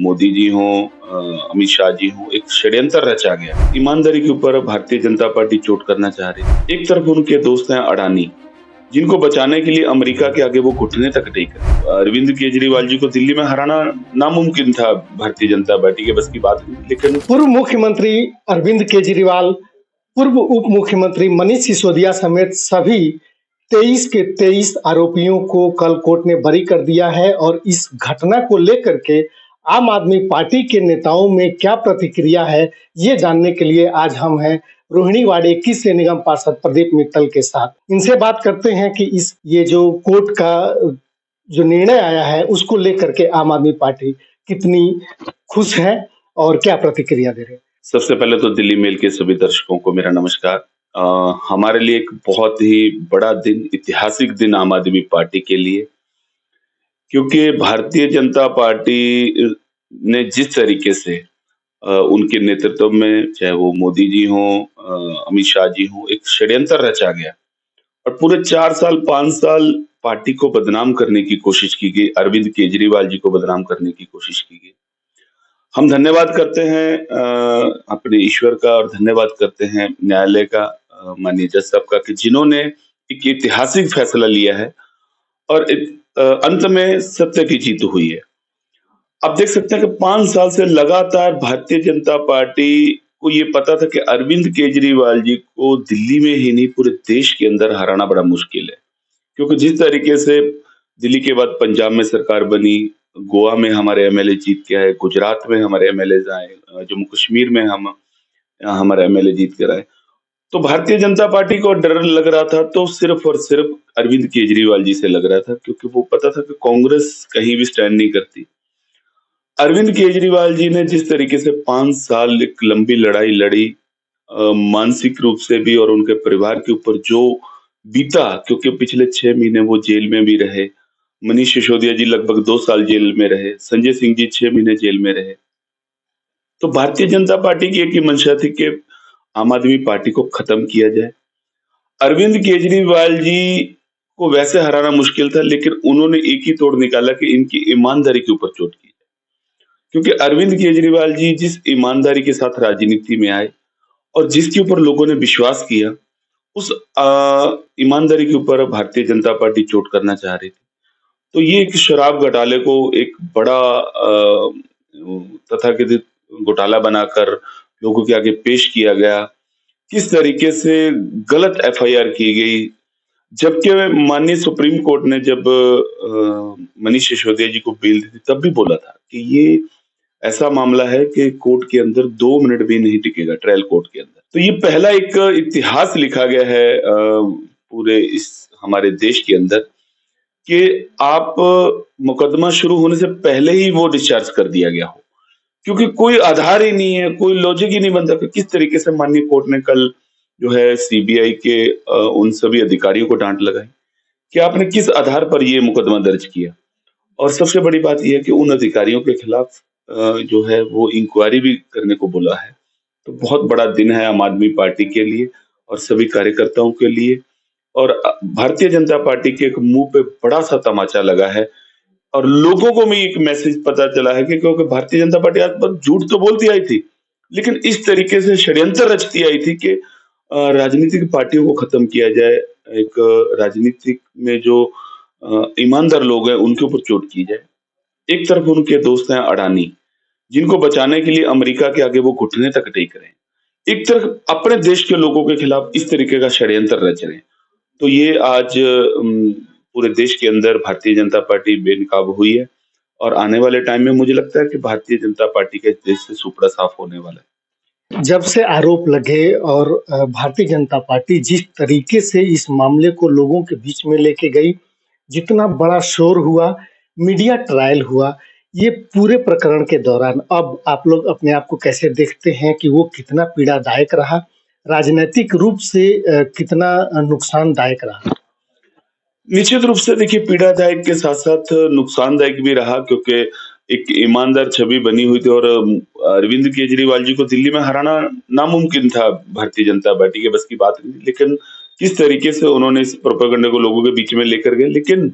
मोदी जी हों, अमित शाह जी हों, एक षड्यंत्र रचा गया। ईमानदारी के ऊपर भारतीय जनता पार्टी चोट करना चाह रही है। एक तरफ उनके दोस्त हैं अडानी, जिनको बचाने के लिए अमेरिका के आगे वो घुटने तक टेक रहे। अरविंद केजरीवाल जी को दिल्ली में हराना नामुमकिन था भारतीय जनता पार्टी के बस की बात नहीं, लेकिन पूर्व मुख्यमंत्री अरविंद केजरीवाल, पूर्व उप मुख्यमंत्री मनीष सिसोदिया समेत सभी 23 के 23 आरोपियों को कल कोर्ट ने बरी कर दिया है। और इस घटना को लेकर के आम आदमी पार्टी के नेताओं में क्या प्रतिक्रिया है, ये जानने के लिए आज हम हैं रोहिणीवाड़ 21 से निगम पार्षद प्रदीप मित्तल के साथ। इनसे बात करते हैं कि ये जो कोर्ट का जो निर्णय आया है उसको लेकर के आम आदमी पार्टी कितनी खुश है और क्या प्रतिक्रिया दे रहे हैं। सबसे पहले तो दिल्ली मेल के सभी दर्शकों को मेरा नमस्कार। हमारे लिए एक बहुत ही बड़ा दिन, ऐतिहासिक दिन आम आदमी पार्टी के लिए, क्योंकि भारतीय जनता पार्टी ने जिस तरीके से उनके नेतृत्व में, चाहे वो मोदी जी हों, अमित शाह जी हों, एक षड्यंत्र रचा गया और पूरे 4 साल 5 साल पार्टी को बदनाम करने की कोशिश की गई, अरविंद केजरीवाल जी को बदनाम करने की कोशिश की गई। हम धन्यवाद करते हैं अपने ईश्वर का और धन्यवाद करते हैं न्यायालय का, माननीय जज साहब का, कि जिन्होंने एक ऐतिहासिक फैसला लिया है और अंत में सत्य की जीत हुई है। आप देख सकते हैं कि 5 साल से लगातार भारतीय जनता पार्टी को ये पता था कि अरविंद केजरीवाल जी को दिल्ली में ही नहीं पूरे देश के अंदर हराना बड़ा मुश्किल है, क्योंकि जिस तरीके से दिल्ली के बाद पंजाब में सरकार बनी, गोवा में हमारे एमएलए जीत के आए, गुजरात में हमारे एमएलए आए, जम्मू कश्मीर में हमारे एमएलए जीत कर आए, तो भारतीय जनता पार्टी को डर लग रहा था तो सिर्फ और सिर्फ अरविंद केजरीवाल जी से लग रहा था, क्योंकि वो पता था कि कांग्रेस कहीं भी स्टैंड नहीं करती। अरविंद केजरीवाल जी ने जिस तरीके से 5 साल एक लंबी लड़ाई लड़ी, मानसिक रूप से भी और उनके परिवार के ऊपर जो बीता, क्योंकि पिछले 6 महीने वो जेल में भी रहे, मनीष सिसोदिया जी लगभग 2 साल जेल में रहे, संजय सिंह जी 6 महीने जेल में रहे। तो भारतीय जनता पार्टी की एक ही मंशा थी कि आम आदमी पार्टी को खत्म किया जाए। अरविंद केजरीवाल जी को वैसे हराना मुश्किल था, लेकिन उन्होंने एक ही तोड़ निकाला कि इनकी ईमानदारी के ऊपर चोट की जाए, क्योंकि अरविंद केजरीवाल जी जिस ईमानदारी के साथ राजनीति में आए और जिसके ऊपर लोगों ने विश्वास किया, उस ईमानदारी के ऊपर भारतीय जनता पार्टी चोट करना चाह रही थी। तो ये एक शराब घोटाले को एक बड़ा तथाकथित घोटाला बनाकर लोगों के आगे पेश किया गया। किस तरीके से गलत एफआईआर की गई, जबकि माननीय सुप्रीम कोर्ट ने जब मनीष सिसोदिया जी को बेल दी थी तब भी बोला था कि ये ऐसा मामला है कि कोर्ट के अंदर 2 मिनट भी नहीं टिकेगा, ट्रायल कोर्ट के अंदर। तो ये पहला एक इतिहास लिखा गया है पूरे इस हमारे देश के अंदर कि आप मुकदमा शुरू होने से पहले ही वो डिस्चार्ज कर दिया गया हो, क्योंकि कोई आधार ही नहीं है, कोई लॉजिक ही नहीं बनता कि किस तरीके से माननीय कोर्ट ने कल जो है सीबीआई के उन सभी अधिकारियों को डांट लगाई कि आपने किस आधार पर ये मुकदमा दर्ज किया। और सबसे बड़ी बात यह है कि उन अधिकारियों के खिलाफ जो है वो इंक्वायरी भी करने को बोला है। तो बहुत बड़ा दिन है आम आदमी पार्टी के लिए और सभी कार्यकर्ताओं के लिए, और भारतीय जनता पार्टी के एक मुंह पे बड़ा सा तमाचा लगा है और लोगों को भी एक मैसेज पता चला है कि क्योंकि भारतीय जनता पार्टी आज तक झूठ तो बोलती आई थी, लेकिन इस तरीके से षड्यंत्र रचती आई थी कि राजनीतिक पार्टियों को खत्म किया जाए, एक राजनीतिक में जो ईमानदार लोग हैं उनके ऊपर चोट की जाए। एक तरफ उनके दोस्त हैं अडानी, जिनको बचाने के लिए अमेरिका के आगे वो घुटने तक टेक रहे हैं, एक तरफ अपने देश के लोगों के खिलाफ इस तरीके का षड्यंत्र रच रहे हैं। तो ये आज पूरे देश के अंदर भारतीय जनता पार्टी बेनकाब हुई है और आने वाले टाइम में मुझे लगता है कि भारतीय जनता पार्टी का इस देश से सुपड़ा साफ होने वाला है। जब से आरोप लगे और भारतीय जनता पार्टी जिस तरीके से इस मामले को लोगों के बीच में लेके गई, जितना बड़ा शोर हुआ, मीडिया ट्रायल हुआ, ये पूरे प्रकरण के दौरान अब आप लोग अपने आप को कैसे देखते हैं कि वो कितना पीड़ादायक रहा, राजनीतिक रूप से कितना नुकसानदायक रहा? निश्चित रूप से देखिए, पीड़ादायक के साथ साथ नुकसानदायक भी रहा, क्योंकि एक ईमानदार छवि बनी हुई थी और अरविंद केजरीवाल जी को दिल्ली में हराना नामुमकिन था भारतीय जनता पार्टी के बस की बात नहीं, लेकिन किस तरीके से उन्होंने इस प्रोपेगेंडा को लोगों के बीच में लेकर गए। लेकिन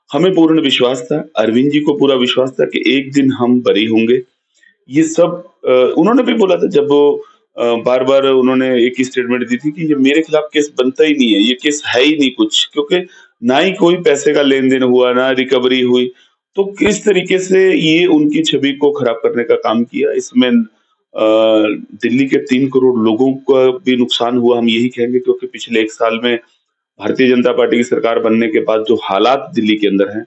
हमें पूर्ण विश्वास था, अरविंद जी को पूरा विश्वास था कि एक दिन हम बरी होंगे ये सब उन्होंने भी बोला था जब वो बार-बार उन्होंने एक ही स्टेटमेंट दी थी कि ये मेरे खिलाफ केस बनता ही नहीं है, ये केस है ही नहीं कुछ क्योंकि ना ही कोई पैसे का लेन-देन हुआ, ना रिकवरी हुई। तो किस तरीके से ये उनकी छवि को खराब करने का काम किया, इसमें दिल्ली के 3 करोड़ लोगों का भी नुकसान हुआ, हम यही कहेंगे क्योंकि पिछले 1 साल में भारतीय जनता पार्टी की सरकार बनने के बाद जो हालात दिल्ली के अंदर हैं,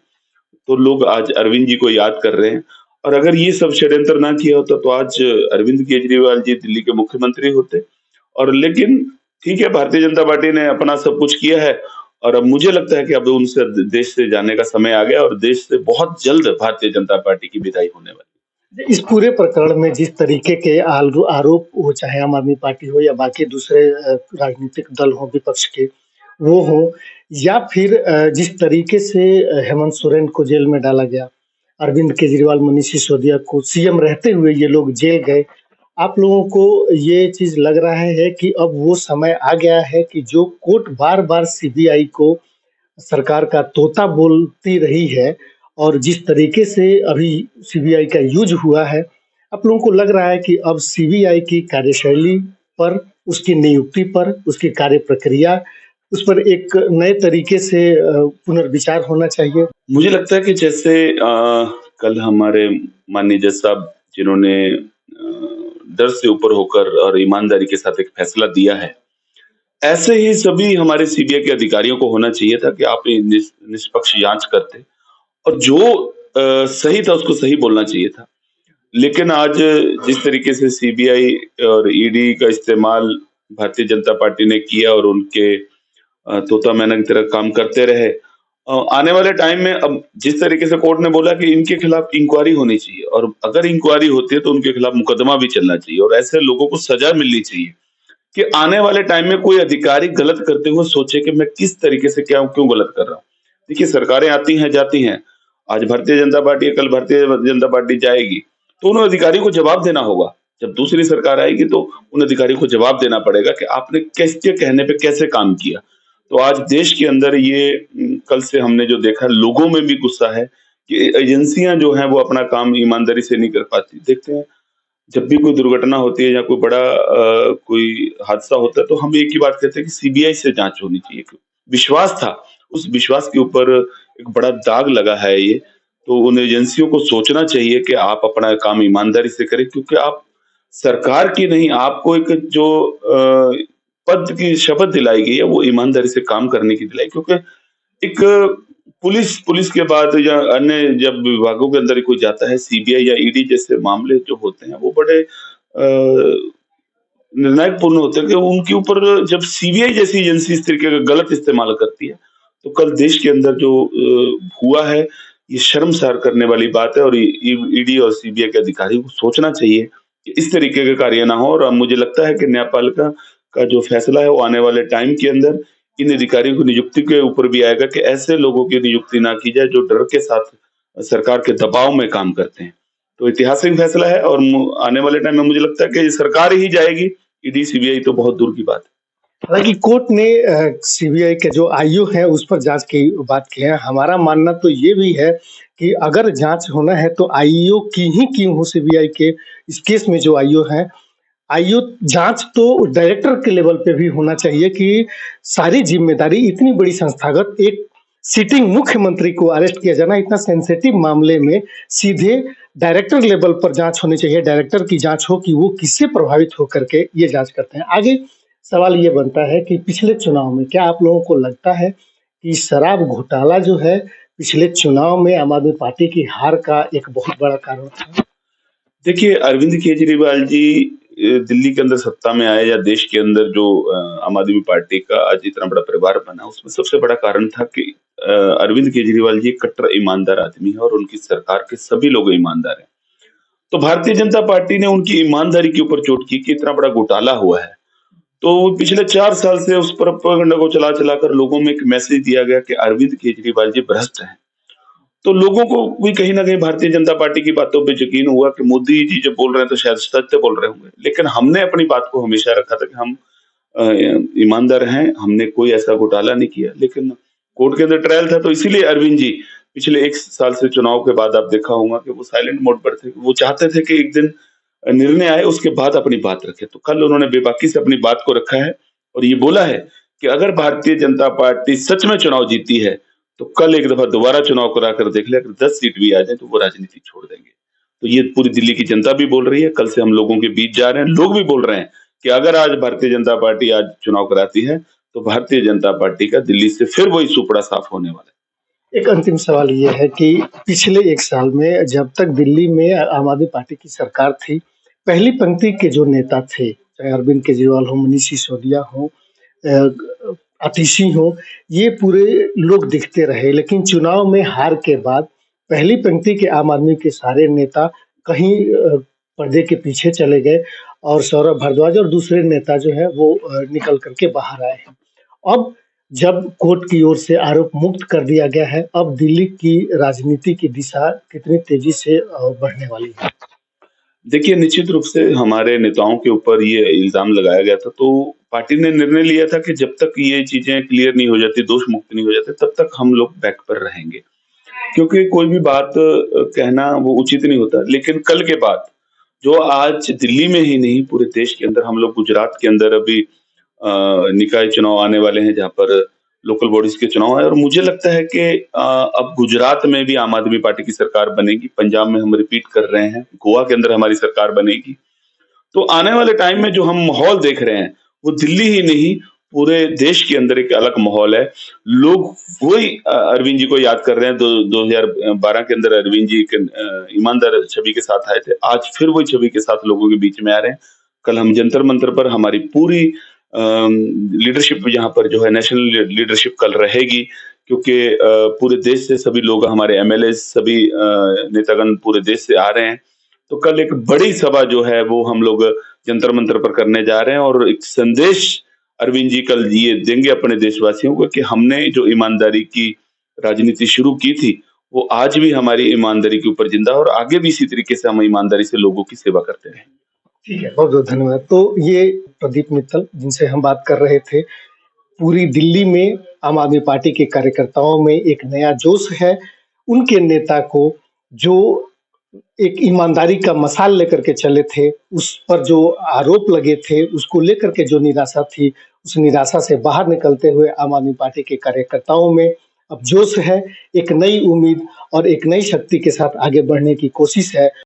तो लोग आज अरविंद जी को याद कर रहे हैं और अगर ये सब षड्यंत्र ना किया होता तो आज अरविंद केजरीवाल जी दिल्ली के मुख्यमंत्री होते। और लेकिन ठीक है, भारतीय जनता पार्टी ने अपना सब कुछ किया है और अब मुझे लगता है कि अब उनसे देश से जाने का समय आ गया और देश से बहुत जल्द भारतीय जनता पार्टी की विदाई होने वाली इस पूरे प्रकरण में जिस तरीके के आरोप हो, चाहे आम आदमी पार्टी हो या बाकी दूसरे राजनीतिक दल हो विपक्ष के, वो हो, या फिर जिस तरीके से हेमंत सोरेन को जेल में डाला गया, अरविंद केजरीवाल, मनीष सिसोदिया को सीएम रहते हुए ये लोग जेल गए। आप लोगों को ये चीज लग रहा है कि अब वो समय आ गया है कि जो कोर्ट बार-बार सीबीआई को सरकार का तोता बोलती रही है और जिस तरीके से अभी सीबीआई का यूज हुआ है, आप लोगों को लग रहा है कि अब सीबीआई की कार्यशैली पर, उसकी नियुक्ति पर, उसकी कार्य प्रक्रिया, उस पर एक नए तरीके से पुनर्विचार होना चाहिए? मुझे लगता है कि जैसे कल हमारे माननीय जज साहब जिन्होंने डर से ऊपर होकर और ईमानदारी के साथ एक फैसला दिया है, ऐसे ही सभी हमारे सीबीआई के अधिकारियों को होना चाहिए था कि आप ये निष्पक्ष जांच करते और जो सही था उसको सही बोलना चाहिए था। लेकिन आज जिस तरीके से सीबीआई और ईडी का इस्तेमाल भारतीय जनता पार्टी ने किया और उनके तोता मैना की तरह काम करते रहे। आने वाले टाइम में अब जिस तरीके से कोर्ट ने बोला कि इनके खिलाफ इंक्वायरी होनी चाहिए और अगर इंक्वायरी होती है तो उनके खिलाफ मुकदमा भी चलना चाहिए और ऐसे लोगों को सजा मिलनी चाहिए कि आने वाले टाइम में कोई अधिकारी गलत करते हुए सोचे कि मैं किस तरीके से क्या क्यों गलत कर रहा हूँ। देखिए, सरकारें आती हैं जाती हैं, आज भारतीय जनता पार्टी है, कल भारतीय जनता पार्टी जाएगी, तो उन अधिकारियों को जवाब देना होगा। जब दूसरी सरकार आएगी तो उन अधिकारियों को जवाब देना पड़ेगा कि आपने किसके कहने पे कैसे काम किया। तो आज देश के अंदर ये कल से हमने जो देखा, लोगों में भी गुस्सा है कि एजेंसियां जो हैं वो अपना काम ईमानदारी से नहीं कर पाती। देखते हैं, जब भी कोई दुर्घटना होती है या कोई बड़ा कोई हादसा होता है तो हम एक ही बात कहते हैं कि सीबीआई से जांच होनी चाहिए। विश्वास था, उस विश्वास के ऊपर एक बड़ा दाग लगा है ये। तो उन एजेंसियों को सोचना चाहिए कि आप अपना काम ईमानदारी से करें क्योंकि आप सरकार की नहीं, आपको एक जो पद की शपथ दिलाई गई है वो ईमानदारी से काम करने की दिलाई, क्योंकि एक पुलिस के बाद या अन्य जब विभागों के अंदर कोई जाता है, सीबीआई या ईडी जैसे मामले जो होते हैं वो बड़े निर्णायक पूर्ण होते हैं कि उनके ऊपर जब सीबीआई जैसी एजेंसी इस तरीके का गलत इस्तेमाल करती है, तो कल देश के अंदर जो हुआ है, ये शर्मसार करने वाली बात है और ईडी और सीबीआई के अधिकारी को सोचना चाहिए कि इस तरीके के कार्य ना हो। और मुझे लगता है कि न्यायपालिका का जो फैसला है वो आने वाले टाइम के अंदर इन अधिकारियों की नियुक्ति के ऊपर भी आएगा कि ऐसे लोगों की नियुक्ति ना की जाए जो डर के साथ सरकार के दबाव में काम करते हैं। तो ऐतिहासिक फैसला है और आने वाले टाइम में मुझे लगता है कि सरकार ही जाएगी, ईडी सीबीआई तो बहुत दूर की बात है। हालांकि कोर्ट ने सीबीआई के जो आईओ है उस पर जांच की बात की है। हमारा मानना तो ये भी है कि अगर जांच होना है तो आईओ की ही क्यों हो, सीबीआई के इस केस में जो आईओ है, आईओ जांच तो डायरेक्टर के लेवल पे भी होना चाहिए कि सारी जिम्मेदारी, इतनी बड़ी संस्थागत एक सिटिंग मुख्यमंत्री को अरेस्ट किया जाना, इतना सेंसिटिव मामले में सीधे डायरेक्टर लेवल पर जांच होनी चाहिए। डायरेक्टर की जांच हो कि वो किससे प्रभावित होकर के ये जांच करते हैं। आगे सवाल ये बनता है कि पिछले चुनाव में क्या आप लोगों को लगता है कि शराब घोटाला जो है पिछले चुनाव में आम आदमी पार्टी की हार का एक बहुत बड़ा कारण था? देखिए, अरविंद केजरीवाल जी दिल्ली के अंदर सत्ता में आए या देश के अंदर जो आम आदमी पार्टी का आज इतना बड़ा परिवार बना, उसमें सबसे बड़ा कारण था कि अरविंद केजरीवाल जी कट्टर ईमानदार आदमी है और उनकी सरकार के सभी लोग ईमानदार हैं। तो भारतीय जनता पार्टी ने उनकी ईमानदारी के ऊपर चोट की कि इतना बड़ा घोटाला हुआ है। तो पिछले 4 साल से उस प्रोपेगेंडा को चला कर लोगों में एक मैसेज दिया गया कि अरविंद केजरीवाल जी भ्रष्ट हैं। तो लोगों को भी कहीं न कहीं भारतीय जनता पार्टी की बातों पे यकीन हुआ कि मोदी जी जब बोल रहे हैं तो शायद सत्य बोल रहे होंगे। लेकिन हमने अपनी बात को हमेशा रखा था कि हम अ, ईमानदार हैं, हमने कोई ऐसा घोटाला नहीं किया। लेकिन कोर्ट के अंदर ट्रायल था तो इसीलिए अरविंद जी पिछले 1 साल से चुनाव के बाद आप देखा होगा कि वो साइलेंट मोड पर थे। वो चाहते थे कि एक दिन निर्णय आए उसके बाद अपनी बात रखें। तो कल उन्होंने बेबाकी से अपनी बात को रखा है और ये बोला है कि अगर भारतीय जनता पार्टी सच में चुनाव जीती है, तो कल एक दफ़ा दोबारा चुनाव करा कर देख ले, अगर 10 सीट भी आ जाए तो वो राजनीति छोड़ देंगे। तो ये पूरी दिल्ली की जनता भी बोल रही है, कल से हम लोगों के बीच जा रहे हैं, लोग भी बोल रहे हैं कि अगर आज भारतीय जनता पार्टी आज चुनाव कराती है, तो भारतीय जनता पार्टी का दिल्ली से फिर वही सुपड़ा साफ होने वाला है। एक अंतिम सवाल ये है कि पिछले 1 साल में जब तक दिल्ली में आम आदमी पार्टी की सरकार थी, पहली पंक्ति के जो नेता थे, चाहे अरविंद केजरीवाल हो, मनीष सिसोदिया हो, आतिशी हो, ये पूरे लोग दिखते रहे। लेकिन चुनाव में हार के बाद पहली पंक्ति के आम आदमी के सारे नेता कहीं पर्दे के पीछे चले गए और सौरभ भारद्वाज और दूसरे नेता जो है वो निकल करके बाहर आए हैं। अब जब कोर्ट की ओर से आरोप मुक्त कर दिया गया है, अब दिल्ली की राजनीति की दिशा कितनी तेजी से बढ़ने वाली है? देखिए, निश्चित रूप से हमारे नेताओं के ऊपर ये इल्ज़ाम लगाया गया था, तो पार्टी ने निर्णय लिया था कि जब तक ये चीज़ें क्लियर नहीं हो जाती, दोष मुक्त नहीं हो जाते, तब तक हम लोग बैक पर रहेंगे। क्योंकि कोई भी बात कहना वो उचित नहीं होता। लेकिन कल के बाद, जो आज दिल्ली में ही नहीं पूरे देश के अंदर हम लोग गुजरात के अंदर अभी निकाय चुनाव आने वाले हैं जहाँ पर लोकल बॉडीज़ के चुनाव है और मुझे लगता है कि अब गुजरात में भी आम आदमी पार्टी की सरकार बनेगी, पंजाब में हम रिपीट कर रहे हैं, गोवा के अंदर हमारी सरकार बनेगी। तो आने वाले टाइम में जो हम माहौल देख रहे हैं, वो दिल्ली ही नहीं पूरे देश के अंदर एक अलग माहौल है। लोग वही अरविंद जी को याद कर रहे हैं, 2012 के अंदर अरविंद जी एक ईमानदार छवि के साथ आए थे, आज फिर वही छवि के साथ लोगों के बीच में आ रहे हैं। कल हम जंतर मंतर पर हमारी पूरी लीडरशिप यहाँ पर जो है नेशनल लीडरशिप कल रहेगी क्योंकि पूरे देश से सभी लोग हमारे एमएलए सभी नेतागण पूरे देश से आ रहे हैं। तो कल एक बड़ी सभा जो है वो हम लोग जंतर मंतर पर करने जा रहे हैं और एक संदेश अरविंद जी कल ये देंगे अपने देशवासियों को कि हमने जो ईमानदारी की राजनीति शुरू की थी वो आज भी हमारी ईमानदारी के ऊपर जिंदा है और आगे भी इसी तरीके से हम ईमानदारी से लोगों की सेवा करते रहेंगे। ठीक है, बहुत-बहुत धन्यवाद। तो ये प्रदीप मित्तल जिनसे हम बात कर रहे थे, पूरी दिल्ली में आम आदमी पार्टी के कार्यकर्ताओं में एक नया जोश है। उनके नेता को जो एक ईमानदारी का मशाल लेकर के चले थे, उस पर जो आरोप लगे थे, उसको लेकर के जो निराशा थी, उस निराशा से बाहर निकलते हुए आम आदमी पार्टी के कार्यकर्ताओं में अब जोश है, एक नई उम्मीद और एक नई शक्ति के साथ आगे बढ़ने की कोशिश है।